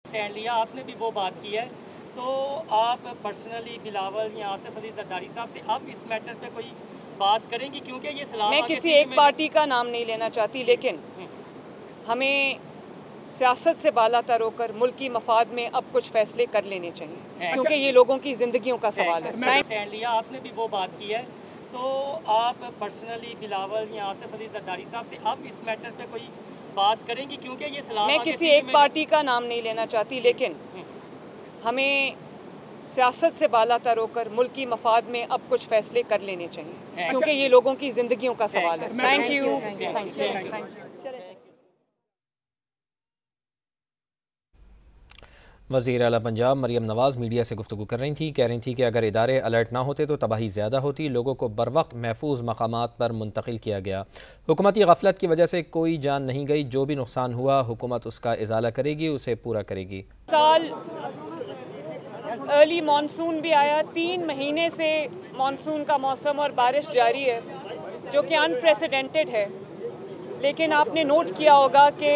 Stand लिया, आपने भी वो बात की है, तो आप पर्सनली बिलावल या आसिफ अली जरदारी साहब से अब इस मैटर पे कोई बात करेंगी, क्योंकि ये सलाम मैं किसी एक पार्टी का नाम नहीं लेना चाहती, लेकिन हमें सियासत से बालातर होकर मुल्की मफाद में अब कुछ फैसले कर लेने चाहिए, क्योंकि ये लोगों की जिंदगियों का सवाल है। स्टैंड लिया, आपने भी वो बात की है, तो आप पर्सनली बिलावल या आसिफ अली जरदारी साहब से अब इस मैटर पे कोई बात करेंगी, क्योंकि ये सलाम मैं किसी एक पार्टी का नाम नहीं लेना चाहती, लेकिन हमें सियासत से बालातर होकर मुल्की मफाद में अब कुछ फैसले कर लेने चाहिए, क्योंकि ये लोगों की जिंदगियों का सवाल है। Thank you. वज़ीर आला पंजाब मरियम नवाज़ मीडिया से गुफ्तगू कर रही थी। कह रही थी कि अगर इदारे अलर्ट ना होते तो तबाही ज़्यादा होती, लोगों को बर वक्त महफूज मकामात पर मुंतकिल किया गया। हुकूमती गफलत की वजह से कोई जान नहीं गई, जो भी नुकसान हुआ हुकूमत उसका इजाला करेगी, उसे पूरा करेगी। साल अर्ली मानसून भी आया, 3 महीने से मानसून का मौसम और बारिश जारी है, जो कि अनप्रेसिडेंटेड है। लेकिन आपने नोट किया होगा कि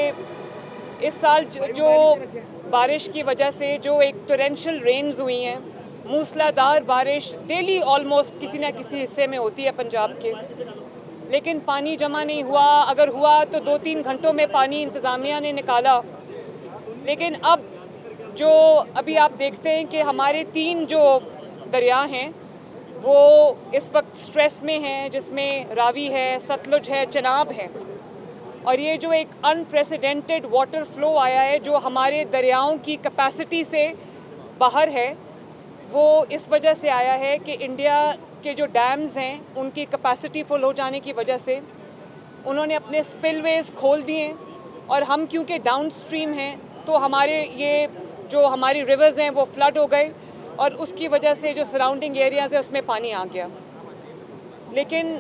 इस साल जो बारिश की वजह से जो एक टोरेंशियल रेन्स हुई हैं, मूसलाधार बारिश डेली ऑलमोस्ट किसी न किसी हिस्से में होती है पंजाब के, लेकिन पानी जमा नहीं हुआ। अगर हुआ तो 2-3 घंटों में पानी इंतज़ामिया ने निकाला। लेकिन अब जो अभी आप देखते हैं कि हमारे 3 जो दरिया हैं वो इस वक्त स्ट्रेस में हैं, जिसमें रावी है, सतलुज है, चनाब है। और ये जो एक अनप्रेसिडेंटेड वाटर फ्लो आया है, जो हमारे दरियाओं की कैपेसिटी से बाहर है, वो इस वजह से आया है कि इंडिया के जो डैम्स हैं उनकी कैपेसिटी फुल हो जाने की वजह से उन्होंने अपने स्पिलवेज खोल दिए, और हम क्योंकि डाउन स्ट्रीम हैं तो हमारे ये जो हमारी रिवर्स हैं वो फ्लड हो गए, और उसकी वजह से जो सराउंडिंग एरियाज़ है उसमें पानी आ गया। लेकिन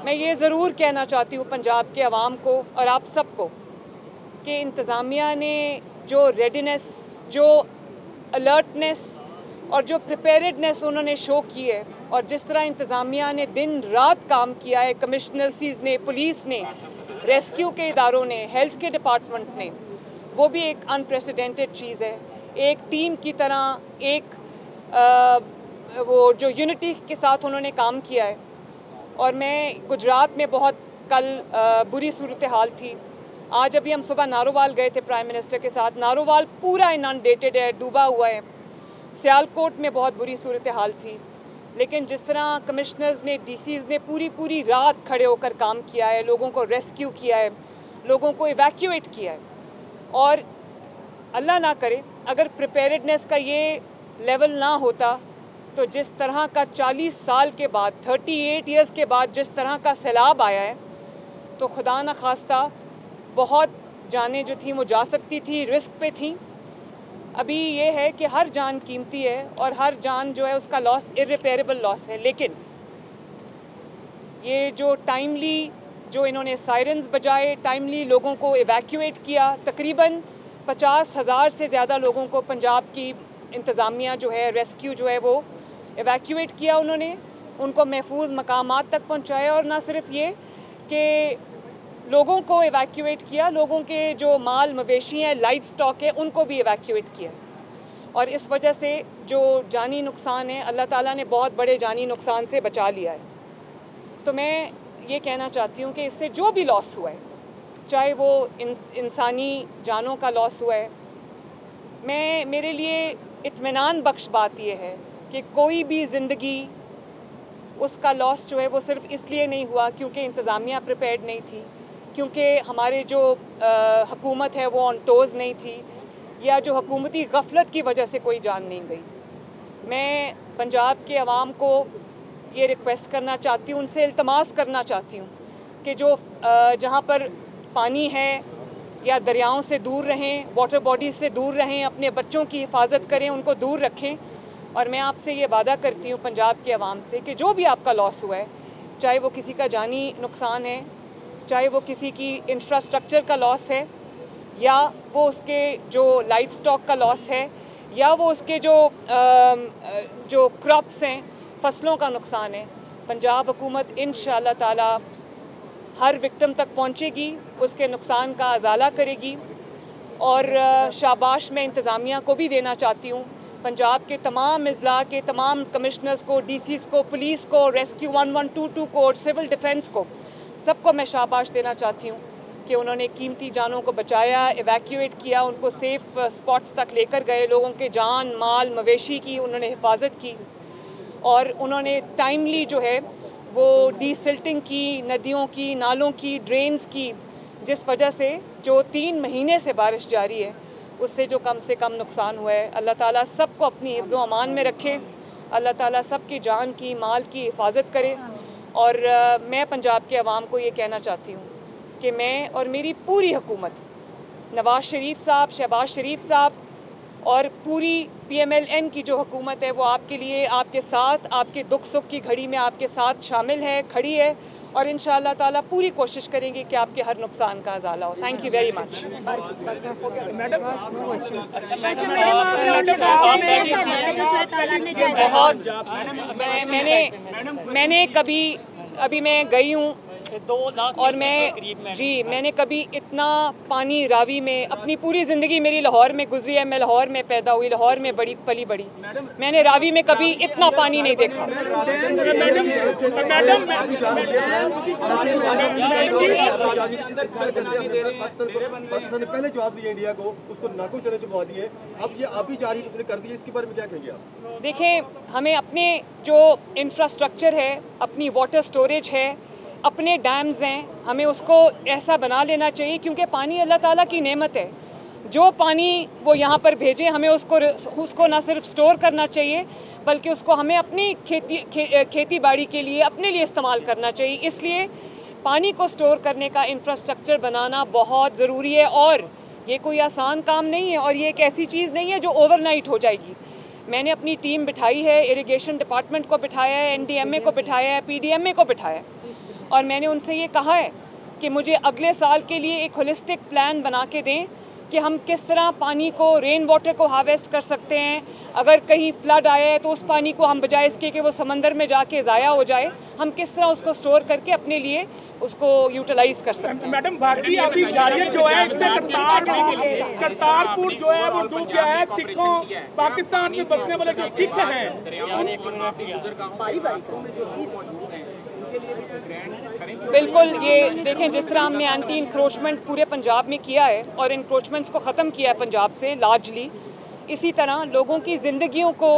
मैं ये ज़रूर कहना चाहती हूँ पंजाब के अवाम को और आप सबको कि इंतज़ामिया ने जो रेडीनेस, जो अलर्टनेस और जो प्रिपेयर्डनेस उन्होंने शो की है, और जिस तरह इंतज़ामिया ने दिन रात काम किया है, कमिश्नर्सीज़ ने, पुलिस ने, रेस्क्यू के इदारों ने, हेल्थ के डिपार्टमेंट ने, वो भी एक अनप्रेसिडेंटेड चीज़ है। एक टीम की तरह एक वो जो यूनिटी के साथ उन्होंने काम किया है। और मैं गुजरात में बहुत कल बुरी सूरत हाल थी। आज अभी हम सुबह नारोवाल गए थे प्राइम मिनिस्टर के साथ। नारोवाल पूरा इनंडेटेड है, डूबा हुआ है। सियालकोट में बहुत बुरी सूरत हाल थी। लेकिन जिस तरह कमिश्नर्स ने, डीसीज़ ने पूरी रात खड़े होकर काम किया है, लोगों को रेस्क्यू किया है, लोगों को इवैक्यूएट किया है। और अल्लाह ना करे अगर प्रिपेयर्डनेस का ये लेवल ना होता तो जिस तरह का 40 साल के बाद, 38 ईयर्स के बाद जिस तरह का सैलाब आया है, तो खुदा न खास्ता बहुत जानें जो थी वो जा सकती थी, रिस्क पे थी। अभी ये है कि हर जान कीमती है और हर जान जो है उसका लॉस इर्रिपेयरेबल लॉस है। लेकिन ये जो टाइमली जो इन्होंने सायरन्स बजाए, टाइमली लोगों को इवैक्यूएट किया, तकरीबन 50,000 से ज़्यादा लोगों को पंजाब की इंतज़ामिया जो है, रेस्क्यू जो है वो इवैक्यूएट किया, उन्होंने उनको महफूज मकामात तक पहुंचाया। और ना सिर्फ ये कि लोगों को इवैक्यूएट किया, लोगों के जो माल मवेशी हैं, लाइव स्टॉक है, उनको भी इवैक्यूएट किया। और इस वजह से जो जानी नुकसान है, अल्लाह ताला ने बहुत बड़े जानी नुकसान से बचा लिया है। तो मैं ये कहना चाहती हूँ कि इससे जो भी लॉस हुआ है, चाहे वो इंसानी जानों का लॉस हुआ है, मेरे लिए इत्मीनान बख्श बात यह है कि कोई भी ज़िंदगी, उसका लॉस जो है वो सिर्फ इसलिए नहीं हुआ क्योंकि इंतज़ामिया प्रिपेयर्ड नहीं थी, क्योंकि हमारे जो हुकूमत है वो ऑन टोज़ नहीं थी, या जो हुकूमती गफलत की वजह से कोई जान नहीं गई। मैं पंजाब के अवाम को ये रिक्वेस्ट करना चाहती हूँ, उनसे इल्तमास करना चाहती हूँ कि जो जहाँ पर पानी है या दरियाओं से दूर रहें, वाटर बॉडीज़ से दूर रहें, अपने बच्चों की हिफाजत करें, उनको दूर रखें। और मैं आपसे ये वादा करती हूँ पंजाब के अवाम से कि जो भी आपका लॉस हुआ है, चाहे वो किसी का जानी नुकसान है, चाहे वो किसी की इंफ्रास्ट्रक्चर का लॉस है, या वो उसके जो लाइफ स्टॉक का लॉस है, या वो उसके जो क्रॉप्स हैं, फसलों का नुकसान है, पंजाब हुकूमत इंशाअल्लाह ताला हर विक्टिम तक पहुँचेगी, उसके नुकसान का अजाला करेगी। और शाबाश मैं इंतज़ामिया को भी देना चाहती हूँ, पंजाब के तमाम अजला के तमाम कमिश्नर्स को, डीसीज़ को, पुलिस को, रेस्क्यू 1122 को, सिविल डिफेंस को, सबको मैं शाबाश देना चाहती हूँ कि उन्होंने कीमती जानों को बचाया, एवैक्यूएट किया, उनको सेफ स्पॉट्स तक लेकर गए, लोगों के जान माल मवेशी की उन्होंने हिफाजत की और उन्होंने टाइमली जो है वो डीसिल्टिंग की, नदियों की, नालों की, ड्रेन्स की, जिस वजह से जो 3 महीने से बारिश जारी है उससे जो कम से कम नुकसान हुआ है। अल्लाह ताला सबको अपनी हिफ्ज़ अमान में रखे, अल्लाह ताला सबकी जान की, माल की हिफाजत करे। और मैं पंजाब के अवाम को ये कहना चाहती हूँ कि मैं और मेरी पूरी हुकूमत, नवाज शरीफ साहब, शहबाज शरीफ साहब और पूरी PMLN की जो हुकूमत है वो आपके लिए, आपके साथ, आपके दुख सुख की घड़ी में आपके साथ शामिल है, खड़ी है और इंशाअल्लाह ताला पूरी कोशिश करेंगे कि आपके हर नुकसान का अजाला हो। Thank you very much. मैंने कभी, अभी मैं गई हूँ 2 लाख और मैंने कभी इतना पानी रावी में, अपनी पूरी ज़िंदगी मेरी लाहौर में गुजरी है, मैं लाहौर में पैदा हुई, लाहौर में बड़ी पली बड़ी, मैंने रावी में कभी इतना पानी नहीं देखा। पहले जवाब दिए इंडिया को, उसको नाको चने चुका दिए, अब ये आप ही जारी उसने कर दिए, इसके बारे में क्या कहेंगे आप? देखें, हमें अपने जो इंफ्रास्ट्रक्चर है, अपनी वाटर स्टोरेज है, अपने डैम्स हैं, हमें उसको ऐसा बना लेना चाहिए क्योंकि पानी अल्लाह ताला की नेमत है। जो पानी वो यहाँ पर भेजे हमें उसको ना सिर्फ स्टोर करना चाहिए बल्कि उसको हमें अपनी खेती बाड़ी के लिए, अपने लिए इस्तेमाल करना चाहिए। इसलिए पानी को स्टोर करने का इंफ्रास्ट्रक्चर बनाना बहुत ज़रूरी है और ये कोई आसान काम नहीं है और ये एक ऐसी चीज़ नहीं है जो ओवरनाइट हो जाएगी। मैंने अपनी टीम बिठाई है, इरिगेशन डिपार्टमेंट को बिठाया है, NDMA को बिठाया है, PDMA को बिठाया है और मैंने उनसे ये कहा है कि मुझे अगले साल के लिए एक होलिस्टिक प्लान बना के दें कि हम किस तरह पानी को, रेन वाटर को हार्वेस्ट कर सकते हैं। अगर कहीं फ्लड आया है तो उस पानी को हम बजाय इसके कि वो समंदर में जाके ज़ाया हो जाए, हम किस तरह उसको स्टोर करके अपने लिए उसको यूटिलाइज कर सकते हैं। मैडम, भारतीय अभी जारियत जो है इससे करतारपुर जो है वो डूब गया है। सिखों, पाकिस्तान में बसने वाले जो सिख हैं, बिल्कुल, ये देखें जिस तरह हमने एंटी इंक्रोचमेंट पूरे पंजाब में किया है और इंक्रोचमेंट्स को ख़त्म किया है पंजाब से लार्जली, इसी तरह लोगों की ज़िंदगियों को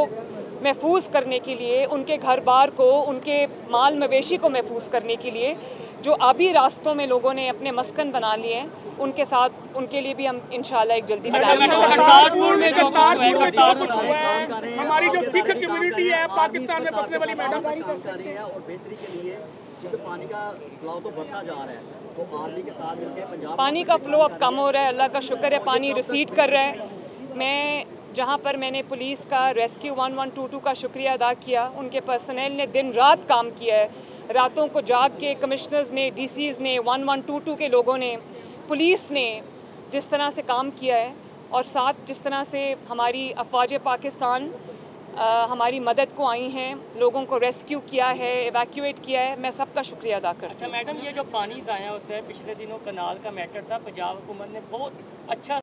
महफूज करने के लिए, उनके घर बार को, उनके माल मवेशी को महफूज करने के लिए जो आबी रास्तों में लोगों ने अपने मस्कन बना लिए हैं, उनके साथ, उनके लिए भी हम इंशाल्लाह एक जल्दी हमारी जो सिख कम्युनिटी है पाकिस्तान में बसने वाली, मैडम, पानी का फ्लो तो बढ़ता जा रहा है, तो आर्मी के साथ मिलकर पंजाब पानी का फ्लो अब कम हो रहा है, अल्लाह का शुक्र है, पानी रिसीड कर रहा है। मैं जहाँ पर मैंने पुलिस का, रेस्क्यू 1122 का शुक्रिया अदा किया, उनके पर्सनल ने दिन रात काम किया है, रातों को जाग के कमिश्नर्स ने, DCs ने, 1122 के लोगों ने, पुलिस ने जिस तरह से काम किया है और साथ जिस तरह से हमारी अफवाज पाकिस्तान हमारी मदद को आई हैं, लोगों को रेस्क्यू किया है, एवैक्यूएट किया है, मैं सबका शुक्रिया अदा करती हूँ। अच्छा मैडम, ये जो पानी ज़ाया होता है, पिछले दिनों कनाल का मैटर था, पंजाब हुकूमत ने बहुत अच्छा